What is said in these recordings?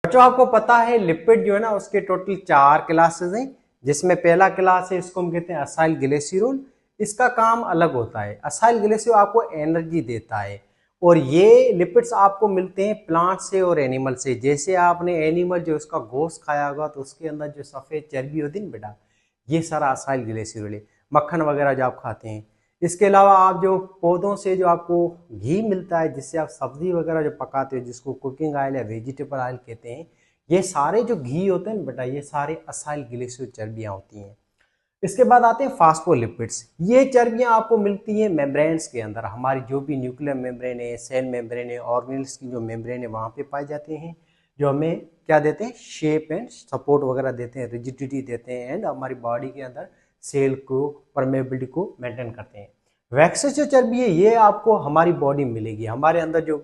बच्चों आपको पता है लिपिड जो है ना उसके टोटल 4 क्लासेस हैं, जिसमें पहला क्लास है इसको हम कहते हैं असाइल ग्लिसरॉल। इसका काम अलग होता है। असाइल ग्लिसरॉल आपको एनर्जी देता है और ये लिपिड्स आपको मिलते हैं प्लांट से और एनिमल से। जैसे आपने एनिमल जो उसका गोश्त खाया होगा तो उसके अंदर जो सफ़ेद चर्बी होती है ना बेटा, ये सारा असाइल ग्लिसरॉल है। मक्खन वगैरह जो आप खाते हैं, इसके अलावा आप जो पौधों से जो आपको घी मिलता है जिससे आप सब्जी वगैरह जो पकाते हो जिसको कुकिंग ऑयल या वेजिटेबल ऑयल कहते हैं, ये सारे जो घी होते हैं ना बेटा, ये सारे असाइल ग्लिसरॉल चर्बियाँ होती हैं। इसके बाद आते हैं फास्फोलिपिड्स। ये चर्बियाँ आपको मिलती हैं मेम्ब्रेन्स के अंदर। हमारी जो भी न्यूक्लियर मेम्ब्रेन है, सेल मेम्ब्रेन है, ऑर्गेनल्स की जो मेम्ब्रेन है वहाँ पे पाए जाते हैं, जो हमें क्या देते हैं, शेप एंड सपोर्ट वगैरह देते हैं, रिजिडिटी देते हैं एंड हमारी बॉडी के अंदर सेल को परमेबिलिटी को मेंटेन करते हैं। वैक्सेस जो चर्बी है ये आपको हमारी बॉडी में मिलेगी। हमारे अंदर जो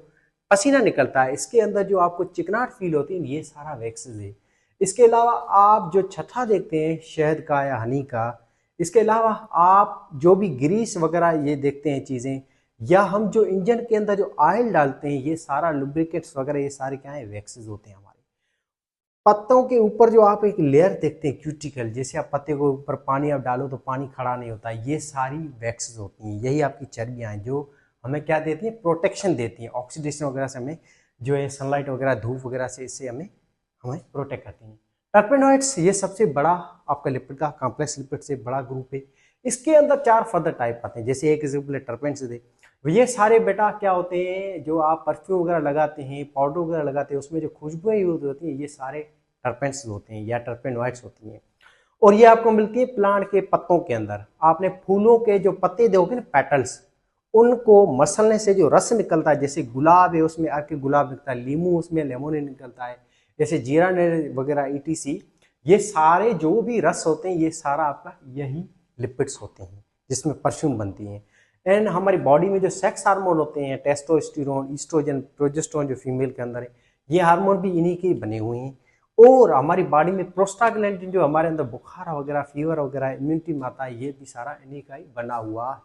पसीना निकलता है इसके अंदर जो आपको चिकनाहट फील होती है ये सारा वैक्सेस है। इसके अलावा आप जो छत्ता देखते हैं शहद का या हनी का, इसके अलावा आप जो भी ग्रीस वगैरह ये देखते हैं चीज़ें, या हम जो इंजन के अंदर जो ऑयल डालते हैं ये सारा लुब्रिकेट्स वगैरह ये सारे क्या है, वैक्सेस होते हैं हमारे। पत्तों के ऊपर जो आप एक लेयर देखते हैं क्यूटिकल, जैसे आप पत्ते के ऊपर पानी आप डालो तो पानी खड़ा नहीं होता, ये सारी वैक्सेस होती हैं। यही आपकी चर्बियाँ हैं जो हमें क्या देती हैं, प्रोटेक्शन देती हैं। ऑक्सीडेशन वगैरह से हमें जो है सनलाइट वगैरह धूप वगैरह से इससे हमें हमें प्रोटेक्ट करती हैं। टर्पेनोइड्स ये सबसे बड़ा आपका लिपिड का कॉम्प्लेक्स लिपिड से बड़ा ग्रुप है। इसके अंदर 4 फर्दर टाइप आते हैं। जैसे एक एग्जाम्पल टर्पेन्स थे, ये सारे बेटा क्या होते हैं, जो आप परफ्यूम वगैरह लगाते हैं, पाउडर वगैरह लगाते हैं, उसमें जो खुशबुएं यूज होती हैं ये सारे टर्पेंट्स होते हैं या टर्पेनोइड्स होती हैं। और ये आपको मिलती है प्लांट के पत्तों के अंदर। आपने फूलों के जो पत्ते देखोगे ना, पेटल्स, उनको मसलने से जो रस निकलता है, जैसे गुलाब है उसमें आके गुलाब निकलता है, लीमू उसमें लेमोन निकलता है, जैसे जीरा वगैरह ईटीसी, ये सारे जो भी रस होते हैं ये सारा आपका यही लिपिड्स होते हैं जिसमें परफ्यूम बनती हैं। एंड हमारी बॉडी में जो सेक्स हार्मोन होते हैं, टेस्टोस्टेरोन, ईस्ट्रोजन, प्रोजेस्टेरोन जो फीमेल के अंदर है, ये हार्मोन भी इन्हीं के बने हुए हैं। और हमारी बॉडी में प्रोस्टाग्लैंडिन जो हमारे अंदर बुखार वगैरह, फीवर वगैरह, इम्यूनिटी में आता है, ये भी सारा इन्हीं का ही बना हुआ है।